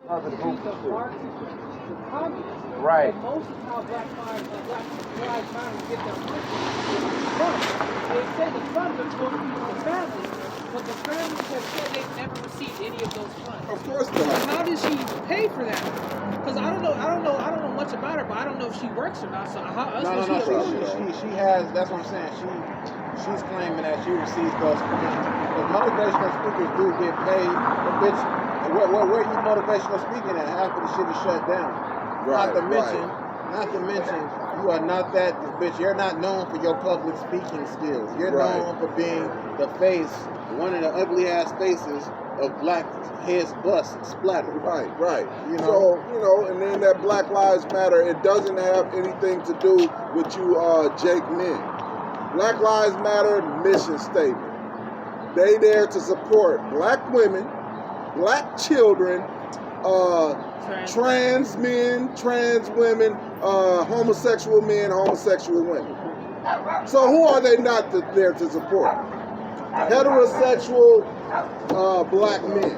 She's a Marxist, she's a communist. Right. And most of how Black Lives Matter get their money is from. They say the funds are supposed to be for the families, but the families have said they've never received any of those funds. Of course So not. how does she pay for that? Because I don't know much about her, but I don't know if she works or not. So how else No, would no, she no. afford it? She has. That's what I'm saying. She's claiming that she receives those. Because motivational speakers do get paid. But bitch, where you motivational speaking at? Half of the shit is shut down. Right, Not to mention, you are not that bitch. You're not known for your public speaking skills. You're Right. known for being the face, one of the ugly ass faces of black heads bust splattered. Right. You know? So, and then that Black Lives Matter, it doesn't have anything to do with you, Jake Nin. Black Lives Matter mission statement. They there to support black women, black children, trans men, trans women, homosexual men, homosexual women. So who are they not there to support? Heterosexual black men.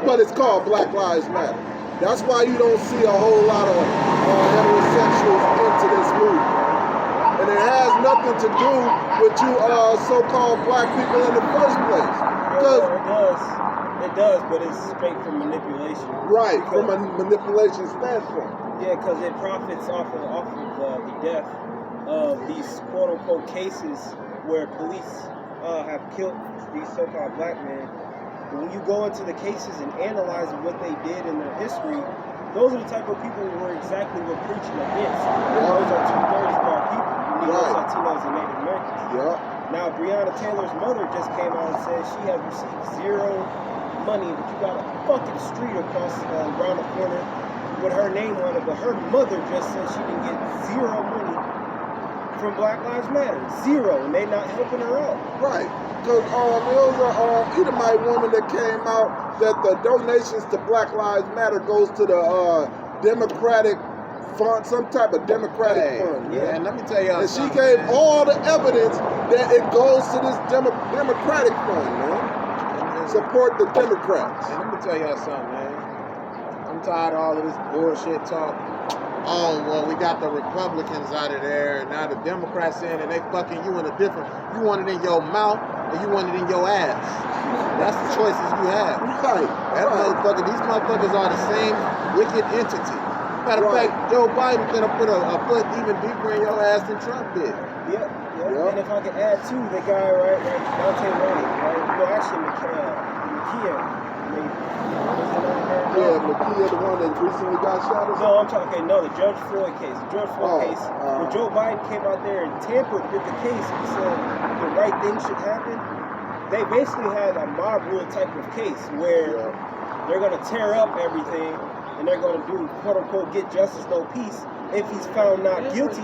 But it's called Black Lives Matter. That's why you don't see a whole lot of heterosexuals into this movement. And it has nothing to do with you so-called black people in the first place. It does, but it's straight from manipulation. Right, from a manipulation standpoint. Yeah, because it profits off of the death of these quote-unquote cases where police have killed these so-called black men. When you go into the cases and analyze what they did in their history, those are the type of people we're preaching against. Those are 2/3 of our people, Negroes, Latinos, and Native Americans. Yeah. Now, Breonna Taylor's mother just came out and said she has received zero money, but you got a fucking street across around the corner with her name on it, but her mother just said she didn't get zero money from Black Lives Matter. Zero, and they not helping her out. Right. Because there was a Edomite woman that came out that the donations to Black Lives Matter goes to the Democratic fund, some type of Democratic fund. Yeah, and let me tell y'all and she something, gave man. all the evidence that it goes to this Democratic fund, man. Support the Democrats. And let me tell y'all something, man. I'm tired of all of this bullshit talk. Oh, well, we got the Republicans out of there, and now the Democrats in, and they fucking you in a different, you want it in your mouth, or you want it in your ass. That's the choices you have. Right. These motherfuckers are the same wicked entity. Matter of fact, Joe Biden gonna put a foot even deeper in your ass than Trump did. Yep. And if I could add to the guy, right, Dante Wright, right? Well, actually, Makia, maybe. Yeah, Makia, the one that recently got shot or something? No, I'm talking, the George Floyd case. The George Floyd case, when Joe Biden came out there and tampered with the case and said the right thing should happen, they basically had a mob rule type of case where they're going to tear up everything and they're going to do, quote unquote, get justice, no peace if he's found not guilty.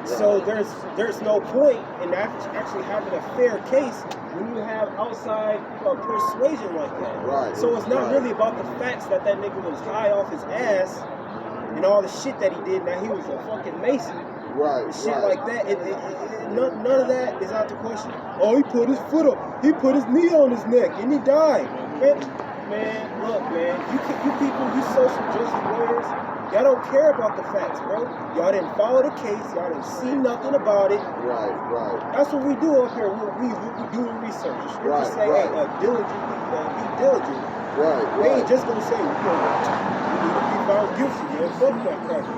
So there's no point in actually having a fair case when you have outside persuasion like that. Right. So it's not really about the facts that nigga was high off his ass and all the shit that he did. Now he was a fucking Mason. Right. And shit like that. None of that is out the question. Oh, he put his foot up. He put his knee on his neck and he died. Man, look, man. You people, you social justice warriors, y'all don't care about the facts, bro. Y'all didn't follow the case. Y'all didn't see nothing about it. Right. That's what we do up here. We do research. The scriptures say, hey, diligently, be diligent. Right. They ain't just gonna say, we need to be found guilty, man. Fuck that crap.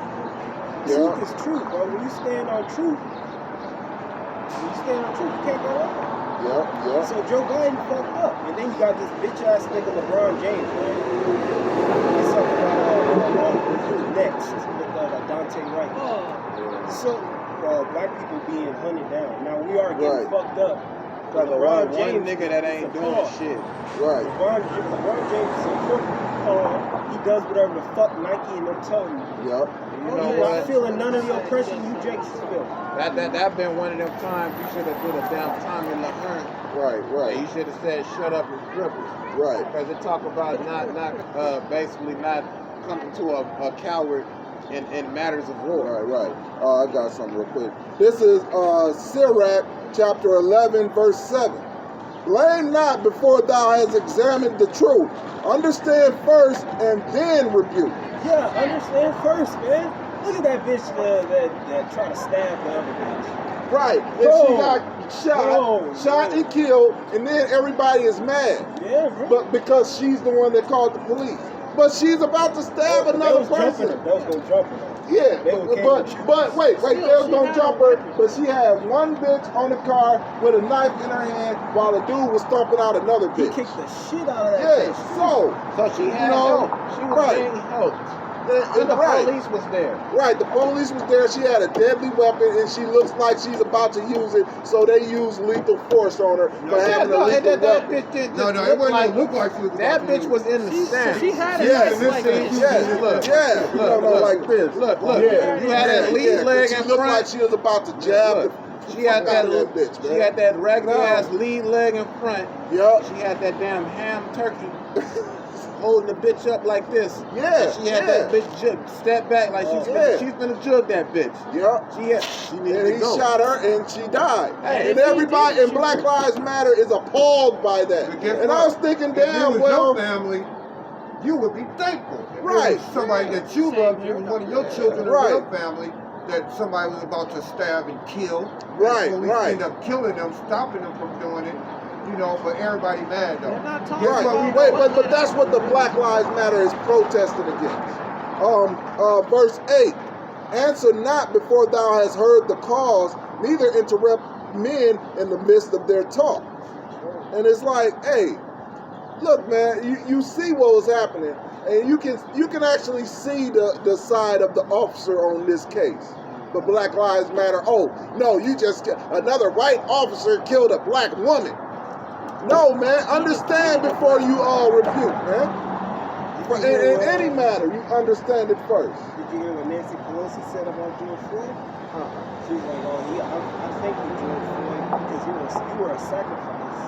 Truth is truth, bro. When you stand on truth, you can't go wrong. Yeah. So Joe Biden fucked up. And then you got this bitch ass nigga LeBron James, man. It's something about who's next with Dante Wright. So black people being hunted down. Now we are getting fucked up. LeBron James, one nigga that ain't doing shit. Right. LeBron James is a football. He does whatever the fuck Nike and them tell him. Yep. You know He's what? not feeling none of the oppression you Jakes is feeling. That been one of them times you should have did a damn Tommy Lahern. Right. You should have said shut up and dribble. Right. Because it talk about basically not coming to a coward in matters of war. Right. I got something real quick. This is Sirach chapter 11 verse 7. Blame not before thou hast examined the truth. Understand first and then rebuke. Yeah, understand first, man. Look at that bitch that tried to stab the other bitch. Right. And Bro. she got shot and killed, and then everybody is mad. Yeah, bro. But because she's the one that called the police. But she's about to stab another person. They was gonna jump her. Yeah, They were but wait, they was gonna jump her, but she had one bitch on the car with a knife in her hand while the dude was stomping out another He bitch. kicked the shit out of that Yeah, bitch. So she had help. She was being helped. And the police was there. Right, the police was there. She had a deadly weapon, and she looks like she's about to use it. So they used lethal force on her for having a lethal that weapon. bitch didn't No, just it look wasn't look like she was that about to bitch use was in the stand. She had it Yes, like this. Yes, Look, yeah, look, like this. Look, Yeah, you had that lead leg She in looked front. like she was about to jab. Look, the she had fuck out that of bitch, man. She had that regular No. ass lead leg in front. Yup. She had that damn ham turkey holding the bitch up like this. Yeah, And she had yeah. that bitch step back like she's finna jug that bitch. Yup. She needed And to he go. shot her and she died. Hey, and everybody in Black Lives Matter is appalled by that. But guess And I what? was thinking, If it damn was well, your family, you would be thankful. If Right. it was somebody that you loved, you was one of your children or Right. your family, that somebody was about to stab and kill. Right, And police right. end up killing them, stopping them from doing it. You know, but everybody mad though. We're not talking Guess right. what we Wait, but that's what the Black Lives Matter is protesting against. Verse 8, answer not before thou hast heard the cause, neither interrupt men in the midst of their talk. And it's like, hey, look, man, you see what was happening, and you can actually see the side of the officer on this case. But Black Lives Matter, oh, no, another white officer killed a black woman. No, man, understand before you rebuke, man. In any matter, you understand it first. Did you hear what Nancy Pelosi said about George Floyd? She was like, oh, I thank you, George Floyd, because you were a sacrifice.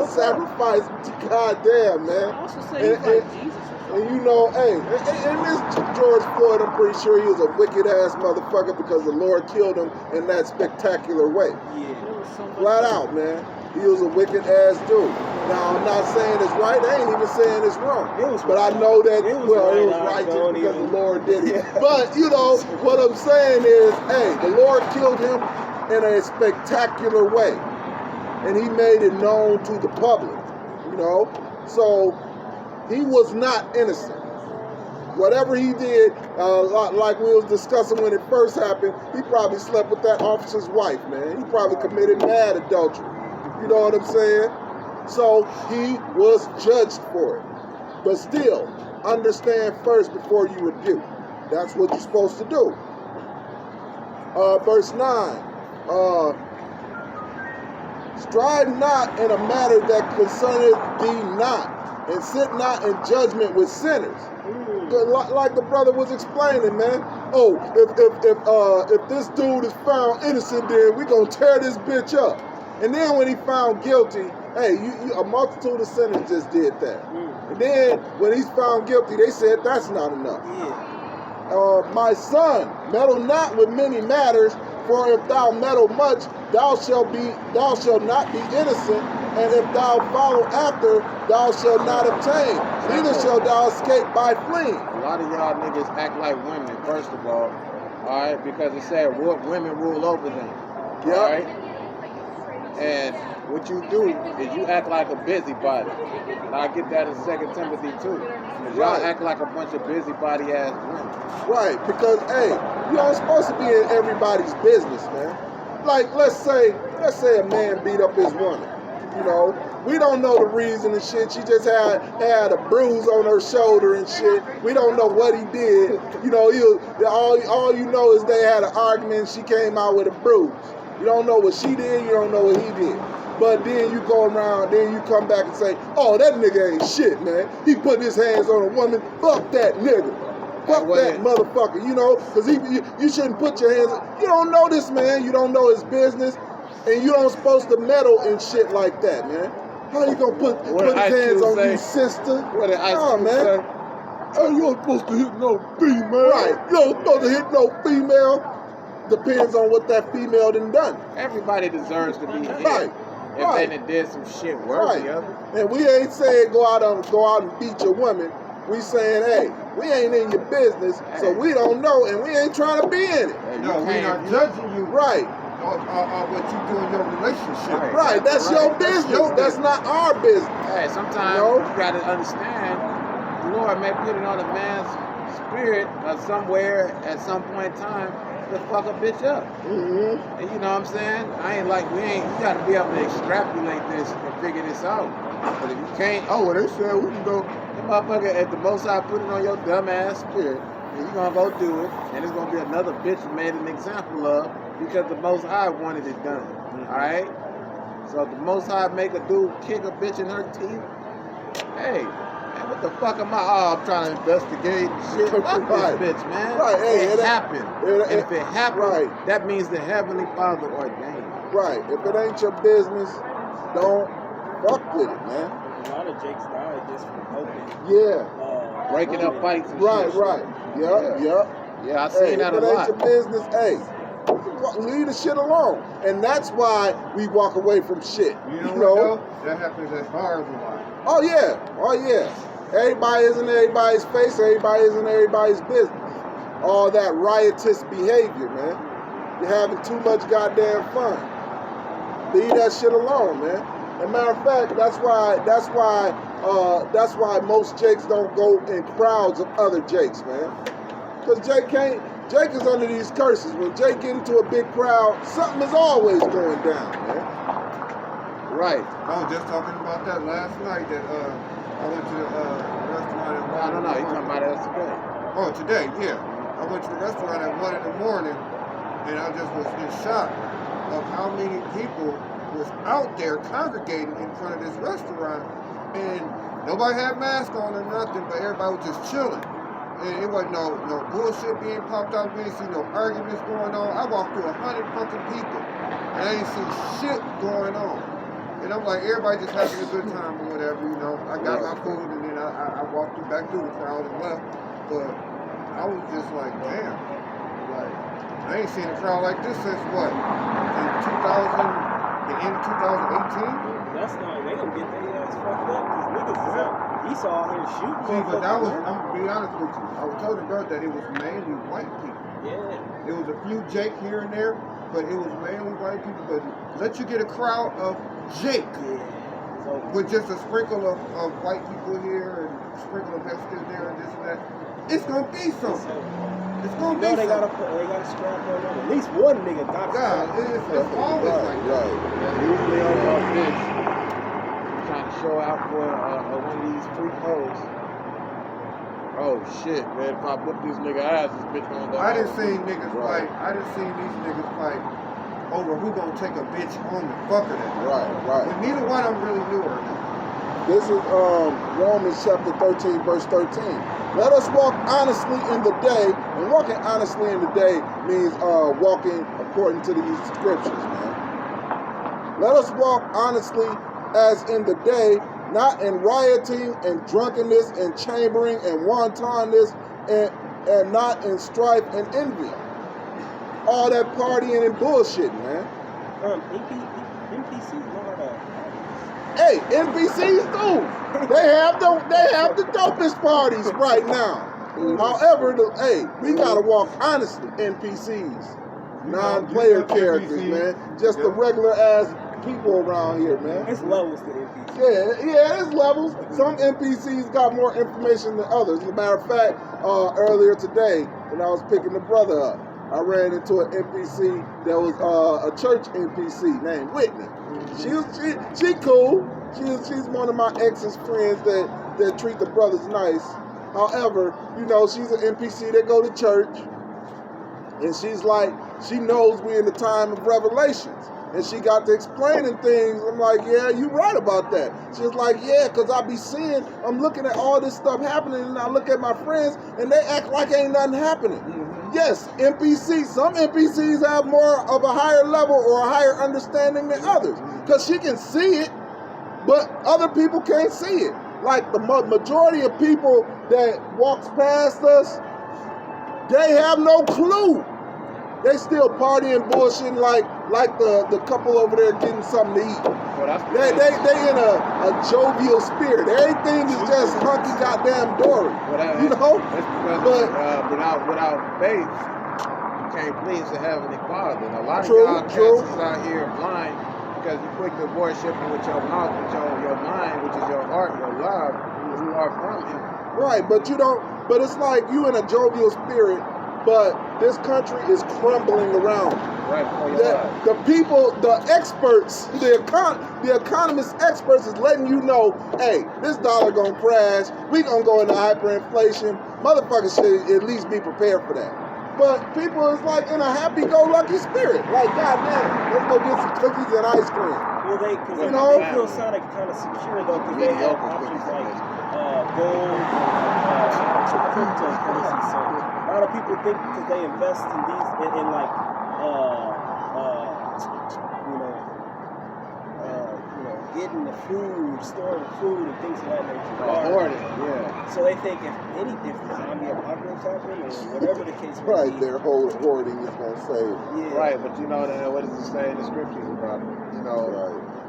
A sacrifice to goddamn, man. I also say he's like Jesus. And you know, hey, and this George Floyd, I'm pretty sure he was a wicked ass motherfucker because the Lord killed him in that spectacular way. Yeah. There was so much Flat out, man. He was a wicked ass dude. Now, I'm not saying it's right. I ain't even saying it's wrong. But I know that, it was right just because the Lord did it. Yeah. But, you know, what I'm saying is, hey, the Lord killed him in a spectacular way. And he made it known to the public, you know? So, he was not innocent. Whatever he did, like we was discussing when it first happened, he probably slept with that officer's wife, man. He probably committed mad adultery. You know what I'm saying? So he was judged for it. But still, understand first before you rebuke. That's what you're supposed to do. Verse 9. Strive not in a matter that concerneth thee not, and sit not in judgment with sinners. Like the brother was explaining, man. Oh, if this dude is found innocent, then we gonna tear this bitch up. And then when he found guilty, hey, a multitude of sinners just did that. And then when he's found guilty, they said that's not enough. Yeah. My son, meddle not with many matters, for if thou meddle much, thou shalt not be innocent, and if thou follow after, thou shalt not obtain. Neither shalt thou escape by fleeing. A lot of y'all niggas act like women, first of all right, because it said women rule over them. Yep. All right? And what you do is you act like a busybody. And I get that in 2 Timothy 2. Because y'all act like a bunch of busybody ass women. Right, because hey, you ain't supposed to be in everybody's business, man. Like let's say a man beat up his woman. You know, we don't know the reason and shit. She just had a bruise on her shoulder and shit. We don't know what he did. You know, all you know is they had an argument and she came out with a bruise. You don't know what she did, you don't know what he did. But then you go around, then you come back and say, oh, that nigga ain't shit, man. He put his hands on a woman. Fuck that nigga. Fuck that motherfucker, you know? Because you shouldn't put your hands on. You don't know this man. You don't know his business. And you don't supposed to meddle in shit like that, man. How you gonna put his hands on you, sister? What did Ice Oh, Cube man. say? Oh, you ain't supposed to hit no female. Right. You ain't supposed to hit no female. Depends on what that female done. Everybody deserves to be hit. Right. if Right. they done did some shit worthy Right. of it. And we ain't saying go out and beat your woman. We saying, hey, we ain't in your business, so Hey. we don't know, and we ain't trying to be in it. Hey, you No, we're can't- not judging you Right. on what you do in your relationship. Right. Right. That's Right. your That's business. your That's not our business. Hey, sometimes No. you gotta understand, the Lord may put it on a man's spirit or somewhere at some point in time to fuck a bitch up. Mm-hmm. And you know what I'm saying? You gotta be able to extrapolate this and figure this out. But if you can't, oh, well, they said we can go, the motherfucker, at the most I put it on your dumb ass spirit, and you gonna go do it, and it's gonna be another bitch you made an example of because the Most High wanted it done. All right? So if the Most High make a dude kick a bitch in her teeth, hey, man, what the fuck am I? Oh, I'm trying to investigate shit. Fuck Right. this bitch, man. Right, hey, it it- happened. it- And if it happened, right. that means the Heavenly Father ordained. Right. If it ain't your business, don't fuck with it, man. A lot of Jakes died just from helping. Yeah. Breaking up fights and Right, shit. right. Yep, yep. Yeah, I Hey, seen that a if it ain't lot. your business, hey, leave the shit alone. And that's why we walk away from shit. You know what though? That happens at bars a lot. Oh yeah, oh yeah. Everybody is in everybody's face, everybody is in everybody's business. All that riotous behavior, man. You're having too much goddamn fun. Leave that shit alone, man. As a matter of fact, that's why most Jakes don't go in crowds of other Jakes, man. Cause Jake is under these curses. When Jake get into a big crowd, something is always going down, man. Right. I was just talking about that last night that I went to the restaurant at 1 No, in the you talking morning. about us today. Oh, today, yeah. I went to the restaurant at 1 in the morning and I just was in shock of how many people was out there congregating in front of this restaurant and nobody had masks on or nothing, but everybody was just chilling. And it wasn't no bullshit being popped out. We ain't see no arguments going on. I walked through 100 fucking people and I ain't see shit going on. And I'm like, everybody just having a good time or whatever, you know. I got my food and then I walked back through the crowd and left. But I was just like, damn. Like, I ain't seen a crowd like this since what? In the end of 2018? That's not, they gonna get their ass fucked up because niggas is out. Esau out here shooting. See, but that was, motherfuckers. I'm gonna be honest with you. I was telling the girl that it was mainly white people. Yeah. It was a few Jake here and there, but it was mainly white people. But let you get a crowd of Jake Yeah. So, with just a sprinkle of white people here and a sprinkle of Mexicans there and this and that. It's gonna be something. It's gonna be they something. gotta strap on them. At least one nigga got God, it's always like that. Yeah, usually over a bitch trying to show out for one of these freak hoes. Oh shit, man! If I whip this nigga ass, this bitch gonna go. I done home. seen niggas Right. fight. I done seen these niggas fight over who gonna take a bitch home and fuck her that. Right, right. But neither one of them really knew her. This is Romans chapter 13, verse 13. Let us walk honestly in the day, and walking honestly in the day means walking according to these scriptures, man. Let us walk honestly as in the day, not in rioting and drunkenness and chambering and wantonness and not in strife and envy. All that partying and bullshit, man. NPC know how to. Hey, NPCs too. They have the dopest parties right now. However, we gotta walk honestly, NPCs, non-player characters, man. Just the regular ass people around here, man. It's levels to NPC. Yeah, it's levels. Some NPCs got more information than others. As a matter of fact, earlier today, when I was picking the brother up, I ran into an NPC that was a church NPC named Whitney. She cool. She's one of my ex's friends that treat the brothers nice. However, you know, she's an NPC that go to church, and she's like, she knows we're in the time of revelations. And she got to explaining things. I'm like, yeah, you right about that. She's like, yeah, because I be seeing, I'm looking at all this stuff happening, and I look at my friends, and they act like ain't nothing happening. Mm-hmm. Yes, NPCs, some NPCs have more of a higher level or a higher understanding than others. Because she can see it, but other people can't see it. Like the majority of people that walks past us, they have no clue. They still partying, bullshitting like the couple over there getting something to eat. Well, that's They in a jovial spirit. Everything is just hunky goddamn dory. You know? That's because without faith, you can't please the Heavenly Father. And a lot of y'all cats is out here blind because you quick to worship Him with your mouth, with your mind, which is your heart, your love, is far from Him. Right, but you don't. But it's like you in a jovial spirit, but this country is crumbling around. Right. The people, the experts, the economist experts is letting you know, hey, this dollar gonna crash. We gonna go into hyperinflation. Motherfuckers should at least be prepared for that. But people is like in a happy-go-lucky spirit. Like, goddamn, let's go get some cookies and ice cream. Well, they feel kind of secure though, because they have options like gold, cryptocurrency. So a lot of people think because they invest in these in like getting the food, storing food and things of that nature. Hoarding, yeah. So they think if the zombie apocalypse happens or whatever the case may be, their whole hoarding is gonna save. Yeah. Right, but you know what does it say in the scriptures about it? You know,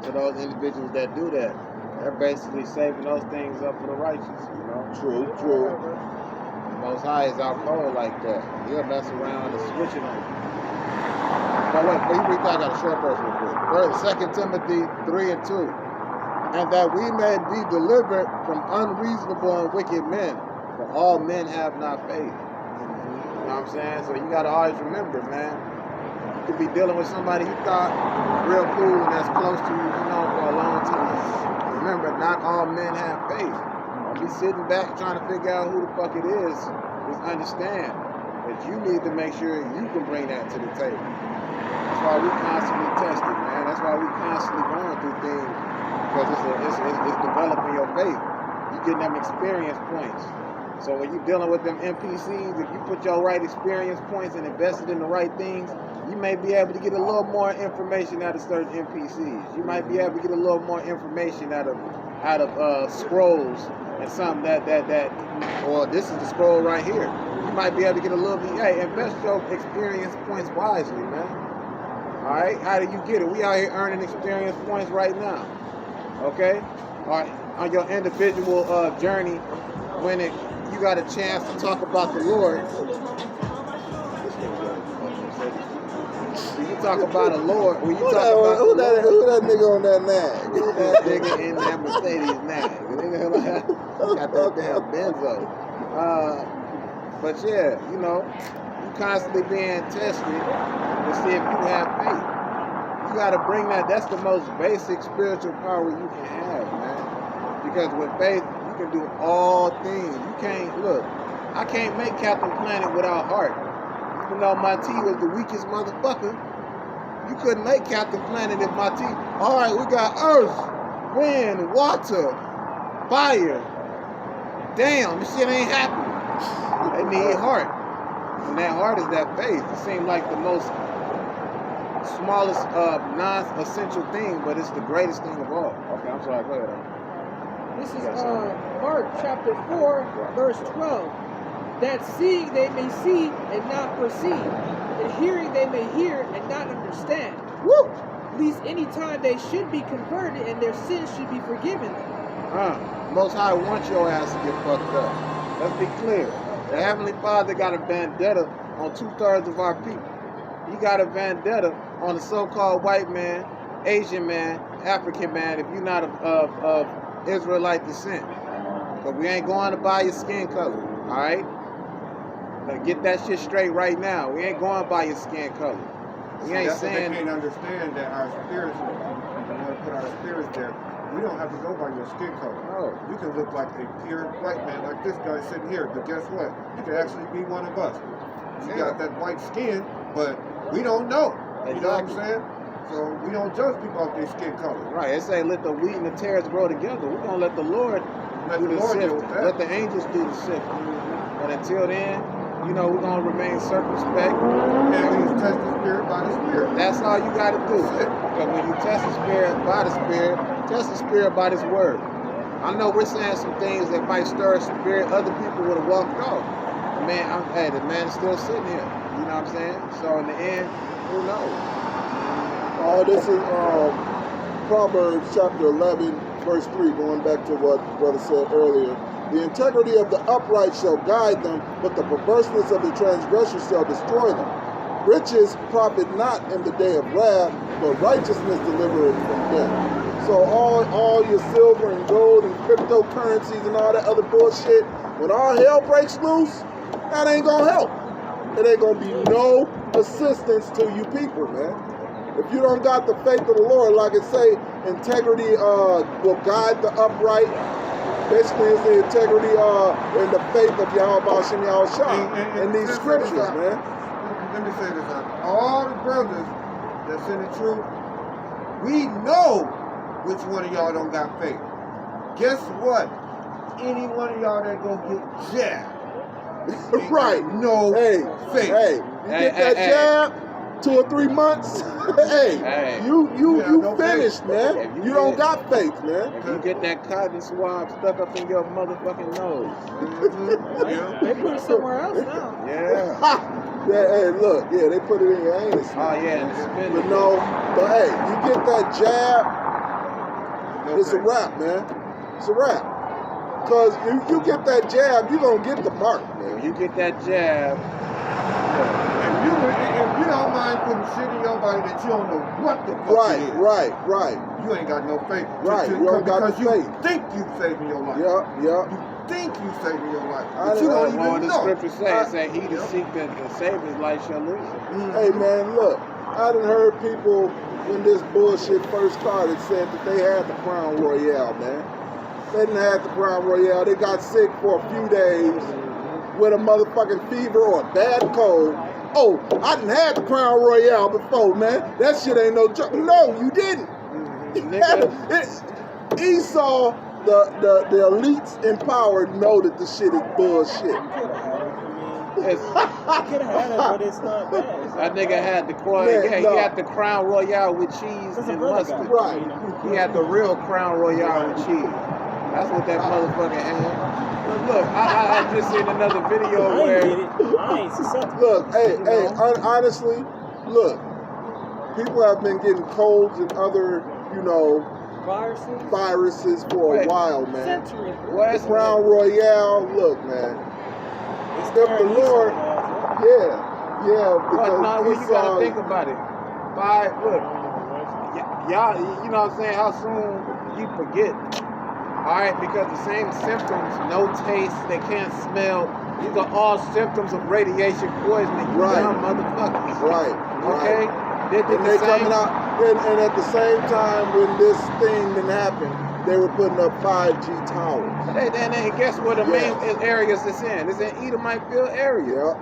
to those individuals that do that, they're basically saving those things up for the righteous. You know. True. The Most High is our pole like that. He'll mess around and switch it on you. But wait, I got a short verse real quick. 2 Timothy 3:2. And that we may be delivered from unreasonable and wicked men, for all men have not faith. You know what I'm saying? So you gotta always remember, man. You could be dealing with somebody you thought real cool and that's close to you, for a long time. Remember, not all men have faith. Don't be sitting back trying to figure out who the fuck it is. Just understand that you need to make sure you can bring that to the table. That's why we constantly tested, man. That's why we constantly going through things, because it's developing your faith. You getting them experience points. So when you're dealing with them NPCs, if you put your right experience points and invested in the right things, you may be able to get a little more information out of certain NPCs. You might be able to get a little more information out of scrolls and something that or this is the scroll right here. You might be able to get a little bit. Hey, invest your experience points wisely, man. All right, how do you get it? We out here earning experience points right now. Okay, all right, on your individual journey, when you got a chance to talk about the Lord. When you talk about a Lord, when you talk about who that nigga on that nag? Who that nigga in that Mercedes nag? Got that damn Benzo. But yeah, you constantly being tested to see if you have faith. You got to bring that. That's the most basic spiritual power you can have, man. Because with faith, you can do all things. You can't, look, I can't make Captain Planet without heart. Even though my T was the weakest motherfucker, you couldn't make Captain Planet if my T. All right, we got earth, wind, water, fire. Damn, this shit ain't happening. They need heart. And that heart is that faith. It seems like the most smallest non-essential thing, but it's the greatest thing of all. Okay, I'm sorry, go ahead. This is Mark chapter 4, verse 12. That seeing they may see and not perceive, and hearing they may hear and not understand. Woo! Least any time they should be converted and their sins should be forgiven them. Most High wants your ass to get fucked up. Let's be clear. The Heavenly Father got a vendetta on 2/3 of our people. He got a vendetta on the so-called white man, Asian man, African man, if you're not of Israelite descent. But we ain't going to buy your skin color, all right? Now get that shit straight right now. We ain't going by your skin color. We ain't saying. They can't understand that our spirits, if we want to put our spirits there, we don't have to go by your skin color. No. You can look like a pure white man, like this guy sitting here, but guess what? You can actually be one of us. You got that white skin, but we don't know. You know what I'm saying? So we don't judge people off their skin color. Right. It say let the wheat and the tares grow together. We're gonna let the Lord do the sifting. Let the angels do the sifting. But until then, we're gonna remain circumspect. And we just test the spirit by the spirit. That's all you gotta do. Because when you test the spirit by the spirit, test the spirit by this word. I know we're saying some things that might stir a spirit. Other people would have walked off. The man is still sitting here. You know what I'm saying? So in the end, who knows? This is Proverbs chapter 11, verse 3, going back to what brother said earlier. The integrity of the upright shall guide them, but the perverseness of the transgressor shall destroy them. Riches profit not in the day of wrath, but righteousness delivereth from death. So all your silver and gold and cryptocurrencies and all that other bullshit, when all hell breaks loose, that ain't gonna help. It ain't gonna be no assistance to you people, man. If you don't got the faith of the Lord, like it say, integrity will guide the upright. Basically, it's the integrity and the faith of Yahweh Shem Yahushua in these scriptures, man. Let me say this, all the brothers that's in the truth, we know which one of y'all don't got faith. Guess what? Any one of y'all that go get jabbed, Right. No faith. Hey, you get that jab, 2 or 3 months, you no finished, faith. man. You don't got faith, man. If you get that cotton swab stuck up in your motherfucking nose. They put it somewhere else now. Yeah. Yeah, hey, look, yeah, they put it in your anus. Oh yeah, and spin But it. no, but hey, you get that jab, it's a wrap, man. It's a wrap. Because if you get that jab, you're going to get the mark, man. If you get that jab, If you don't mind putting shit in your body that you don't know what the fuck it is, Right. you ain't got no faith. Right, you don't got because the you faith. think you saving your life. Yeah. You think you saving your life, I but you know don't what even the know. scripture say he that seek to save his life shall lose it. Hey, man, look, I done heard people when this bullshit first started said that they had the Crown Royale, man. They didn't have the Crown Royale. They got sick for a few days with a motherfucking fever or a bad cold. Oh, I done had the Crown Royale before, man. That shit ain't no joke. No, you didn't. Esau, the elites in power know that the shit is bullshit. It's, Could have had it, but it's not bad. It's that not nigga bad. had the crown. Man, Yeah, no. he had the Crown Royale with cheese That's a and brother mustard. guy. Right. You know. He had the real Crown Royale with cheese. That's what that motherfucker had. But look, I just seen another video I ain't where get it. I ain't susceptible. Look, hey, honestly, look, people have been getting colds and other, viruses for a while, man. Centuries. The Crown Royale, look, man. It's If the Lord, there, yeah, But because no, well, you gotta Esau, think about it. Look, y'all, you know what I'm saying? How soon you forget? All right, because the same symptoms, no taste, they can't smell. These are all symptoms of radiation poisoning. You Right. dumb motherfuckers. right, Okay? They did And the they same. coming out, and at the same time when this thing didn't happen, they were putting up 5G towers. And guess where the Yes. main areas it's in? It's in Edomite-Ville area. Yeah.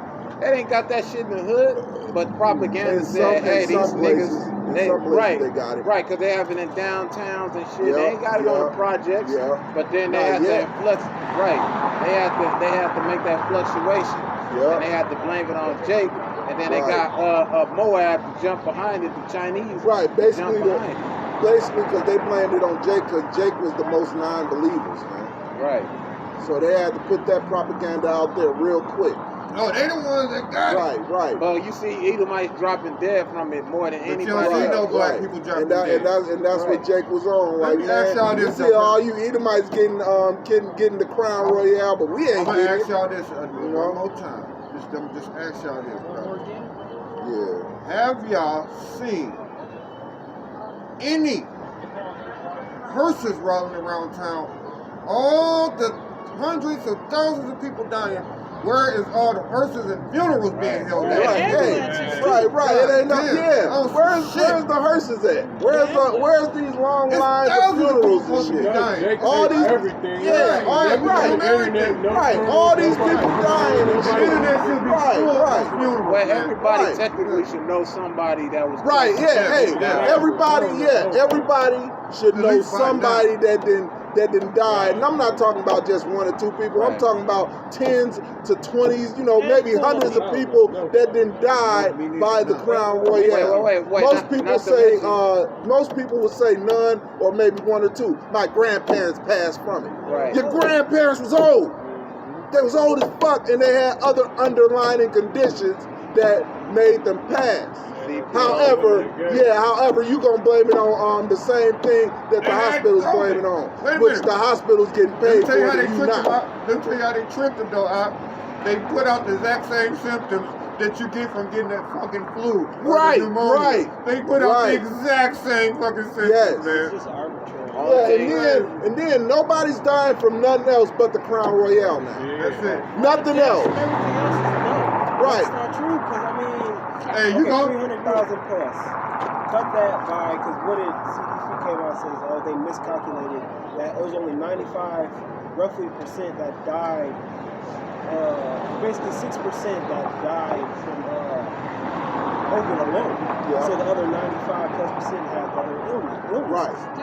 They ain't got that shit in the hood, but propaganda In said, some- hey, in these some niggas, places- in they some places right, they got it. right, because they have it in downtowns and shit. Yeah, They ain't got it on yeah, the projects, yeah. but then they Not have yet. to flux, right? They have to make that fluctuation, Yeah. and they have to blame it on Jake, and then they Right. got Moab to jump behind it, the Chinese, Right, to basically, jump behind it. basically because they blamed it on Jake because Jake was the most non-believers, man. Right. So they had to put that propaganda out there real quick. No, they the ones that got it. Right. Well, you see Edomites dropping dead from it more than But you anybody don't see else. no black people dropping and that's Right. what Jake was on. Let Like, me ask y'all man, you this, see though. all you Edomites getting the Crown Royale, but we I'm ain't gonna getting ask it. y'all this You know? one more time. Just ask y'all this, brother. Yeah. Have y'all seen any hearses rolling around town? All the hundreds of thousands of people dying. Where is all the hearses and funerals being held Right. at? Right, hey, ambulances, right. It ain't no, God yeah. damn. Oh, Where's shit. the hearses at? Where's these long It's lines of thousands of funerals people and shit? dying. All these, everything. yeah, all right, right. All these people dying and The shit. internet should be full of Right. funerals. Well, man. everybody Right. technically should know somebody that was Right, killed. yeah, hey, Yeah. everybody should At know least find somebody that didn't die. And I'm not talking about just 1 or 2 people. I'm Right. talking about 10s to 20s, maybe hundreds of people that didn't die by the Crown Royale. Wait, Most people not to say, mention- most people would say none or maybe 1 or 2. My grandparents passed from it. Right. Your grandparents was old. They was old as fuck, and they had other underlying conditions that made them pass. However, you gonna blame it on the same thing that the hospital's blaming on, which the hospital's getting paid for, and you not. Let me tell you how they tricked them though. They put out the exact same symptoms that you get from getting that fucking flu. Right. They put out the exact same fucking symptoms, man. It's just arbitrary. Yeah, and then nobody's dying from nothing else but the Crown Royale now. That's it. Nothing else. Everything else is low. Right. That's not true, because I mean, Hey, you go. 300,000 plus. Cut that by, because what did CDC came out and says, oh, they miscalculated that it was only 95 roughly percent that died. Basically 6% that died from COVID alone. Yeah. So the other 95 plus percent had other illnesses.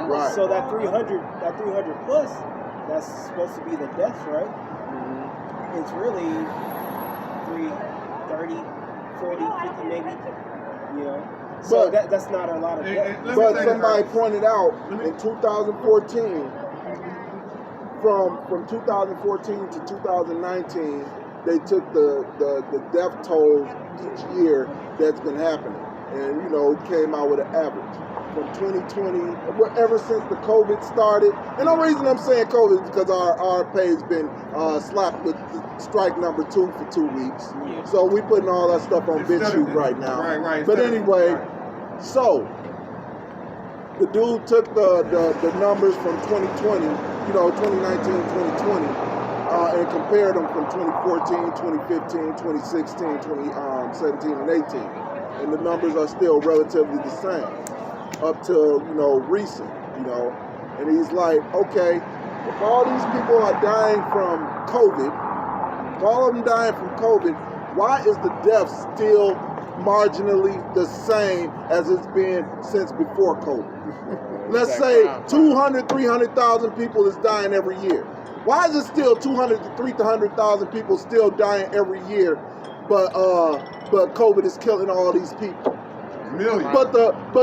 Right. So that 300 plus, that's supposed to be the deaths, right? Mm-hmm. It's really 30, 40, 50 maybe, you know. So that's not a lot of deaths. But somebody pointed out in 2014, from 2014 to 2019, they took the death tolls each year that's been happening, and came out with an average from 2020, ever since the COVID started. And the reason I'm saying COVID is because our pay's been slapped with strike number 2 for 2 weeks. Yeah. So we putting all that stuff on BitChute right now. Right. But anyway, so the dude took the numbers from 2020, 2019, 2020, and compared them from 2014, 2015, 2016, 2017, and 18. And the numbers are still relatively the same up to, recent, And he's like, okay, if all these people are dying from COVID, if all of them dying from COVID, why is the death still marginally the same as it's been since before COVID? Let's say 200, 300,000 people is dying every year. Why is it still 200 to 300,000 people still dying every year, but COVID is killing all these people? Millions. But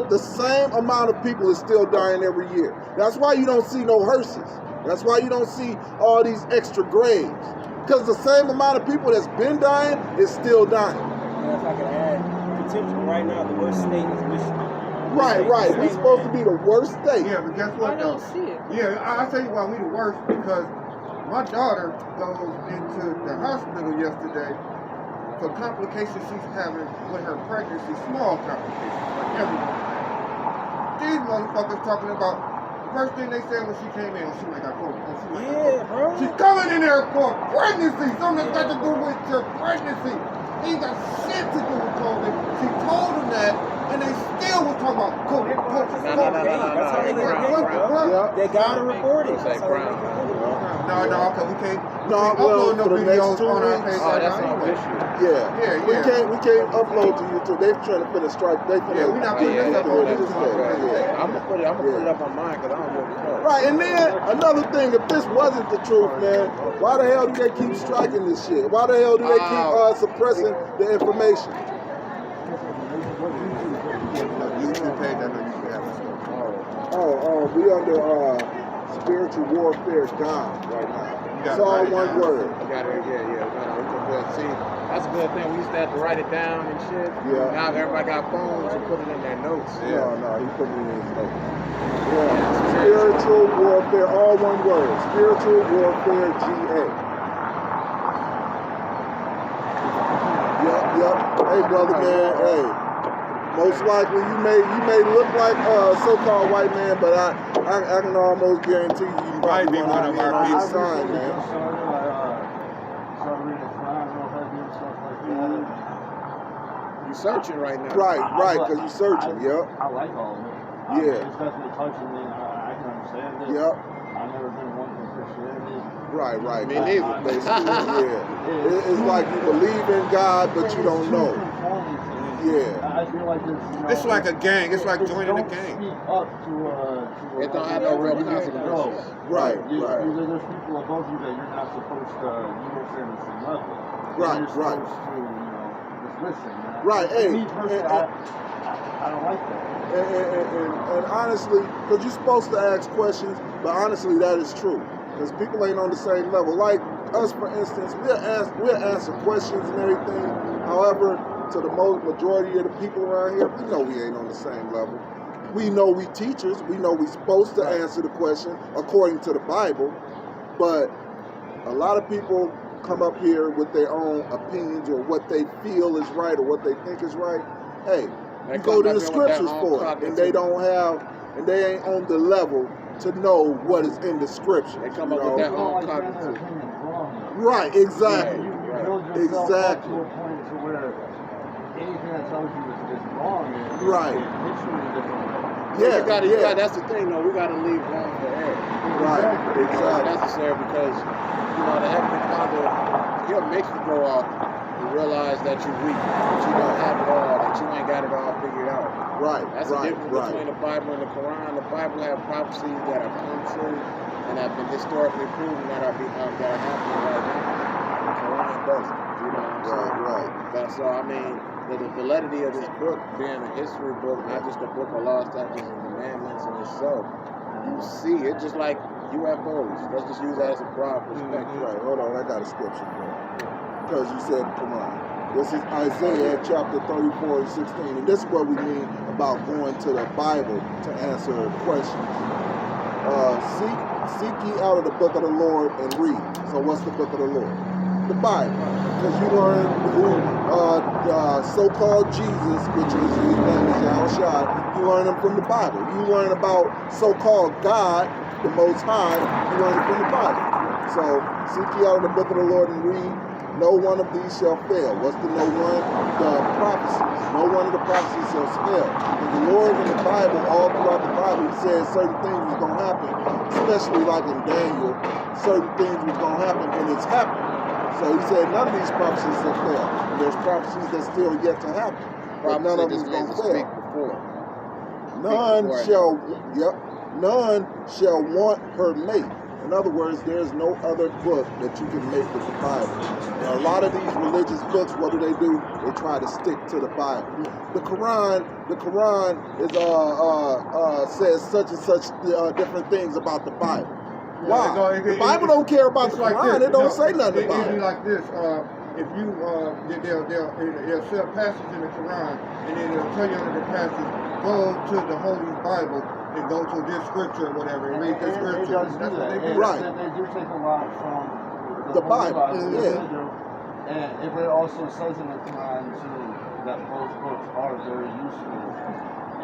the same amount of people is still dying every year. That's why you don't see no hearses. That's why you don't see all these extra graves. Because the same amount of people that's been dying is still dying. And if I could add, potentially right now the worst state is Michigan. Right. We're supposed to be the worst state. Yeah, but guess what? I don't see it. Yeah, I'll tell you why we the worst, because my daughter goes into the hospital yesterday for complications she's having with her pregnancy, small complications, like everyone. These motherfuckers talking about, the first thing they said when she came in, she might got COVID. Bro. She's coming in there for pregnancy, something that's got to do with your pregnancy. Ain't got shit to do with COVID. She told them that, and they still was talking about COVID. That's how they get paid, bro. They gotta report it. That's how they make it. No, because we can't well, upload no for the next videos 2 on our weeks. page. Oh, that's on anyway. issue. Yeah. We can't upload to YouTube. They're trying to finish strike. They Yeah, we're not putting this up on this YouTube. day. I'm gonna put it up on mine because I don't know what it's Right, and then another thing, if this wasn't the truth, man, why the hell do they keep striking this shit? Why the hell do they keep suppressing the information? YouTube page, I know you can have this stuff. We under spiritual warfare God right now. It's all one word. We got it, see, that's a good thing. We used to have to write it down and shit. Yeah. Now everybody got phones and put it in their notes. No, he put it in his notes. Yeah. Spiritual warfare, all one word. Spiritual warfare GA. Yep. Hey, brother, man. Hey. Most likely, you may look like a so-called white man, but I can almost guarantee you might be one of our big signs, man. You searching right now. Right, because you're searching. Yep. I like all of it. Yeah. Especially touching me. I can understand it. Yep. I've never been one for Christianity. Right. Me neither. Basically, yeah. It's like you believe in God, but you don't know. Yeah. I feel like It's like a gang. It's like joining a gang. It don't have no real consequences. Right. There's people above you that you're not supposed to, you don't stand the same level. Right. You're supposed to, just listen. Right. Hey. Me personally, I don't like that. And honestly, because you're supposed to ask questions, but honestly, that is true. Because people ain't on the same level. Like us, for instance, we'll answer questions and everything. However, to the most majority of the people around here, we know we ain't on the same level. We know we teachers. We know we supposed to answer the question according to the Bible, but a lot of people come up here with their own opinions or what they feel is right or what they think is right. Hey, you go to the scriptures for it, and they don't have, and they ain't on the level to know what is in the scripture. They come up with their own cognitive. Right, exactly. You build yourself up Exactly. to a point to where anything that tells you is wrong, and Right. it hits you in a different way. Yeah, You gotta, that's the thing though, we gotta leave room for error. Right, It's exactly. necessary because, the Heavenly Father, He'll make you go off and realize that you're weak, that you don't have it all, that you ain't got it all figured out. Right, That's the right, difference right. between the Bible and the Quran. The Bible have prophecies that have come true and have been historically proven that are happening right now. The Quran doesn't. You know what I'm saying? Right. That's all. I mean, the validity of this book being a history book, not just a book of law, statutes, and commandments in itself. You see, it's just like UFOs. Let's just use that as a broad perspective. Right, hold on, I got a scripture for it. Because you said, come on. This is Isaiah chapter 34 and 16. And this is what we mean about going to the Bible to answer questions. Seek ye out of the book of the Lord and read. So what's the book of the Lord? The Bible. Because you learn who so-called Jesus, which is his name is Yahushua, you learn him from the Bible. You learn about so-called God, the Most High, you learn it from the Bible. So seek ye out of the book of the Lord and read. No one of these shall fail. What's the no one? The prophecies. No one of the prophecies shall fail. And the Lord in the Bible, all throughout the Bible, he says certain things is going to happen, especially like in Daniel, certain things was going to happen, and it's happened. So he said none of these prophecies shall fail. And there's prophecies that's still yet to happen, but none of them is going to fail. None shall want her mate. In other words, there's no other book that you can make with the Bible. Now, a lot of these religious books, what do? They try to stick to the Bible. The Quran is says such and such different things about the Bible. Why? The Bible don't care about the Quran. It don't say nothing about It'd be it. like this. If you they'll say a passage in the Quran, and then they'll tell you under the passage, go to the Holy Bible and go to this scripture or whatever and read this It scripture. does do That's what that. they do. Right. They do take a lot from The Holy Bible, They yeah. really do. And it also says in the Quran too that those books are very useful.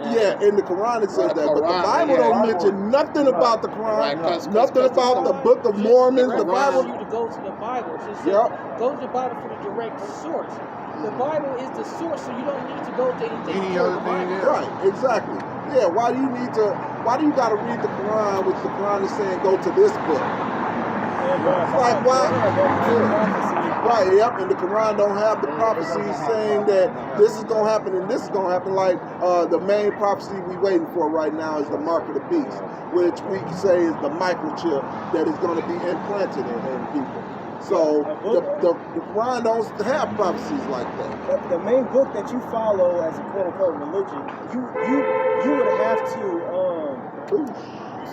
And Yeah, in the Quran it says Well, the that, but the Quran, Bible yeah. don't mention nothing about the Quran, Right, 'cause nothing about the Book of Mormon, the Bible. You to go to the Bible. It says, Yep. go to the Bible for the direct source. The Bible is the source, so you don't need to go to anything Any before other the thing Bible. else. Right, exactly. Yeah, why do you gotta read the Quran, which the Quran is saying go to this book? It's like, why? Yeah. Right, yep, and the Quran don't have the prophecies saying that this is gonna happen and this is gonna happen. Like the main prophecy we waiting for right now is the mark of the beast, which we can say is the microchip that is gonna be implanted in people. So the Quran don't have prophecies like that. The main book that you follow as a quote unquote religion, you would have to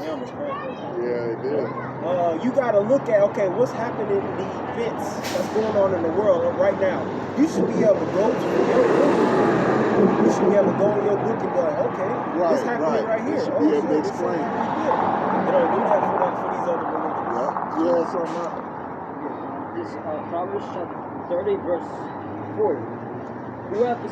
yeah, almost cracked that. Yeah, it did. You got to look at, okay, what's happening in the events that's going on in the world right now. You should be able to go to your book. You should be able to go in your book and be like, okay, this happening right here. You should be able to this explain. is right here. They don't do that for these other religions. Yeah, you had something up? This Proverbs chapter 30, verse 40. Who hath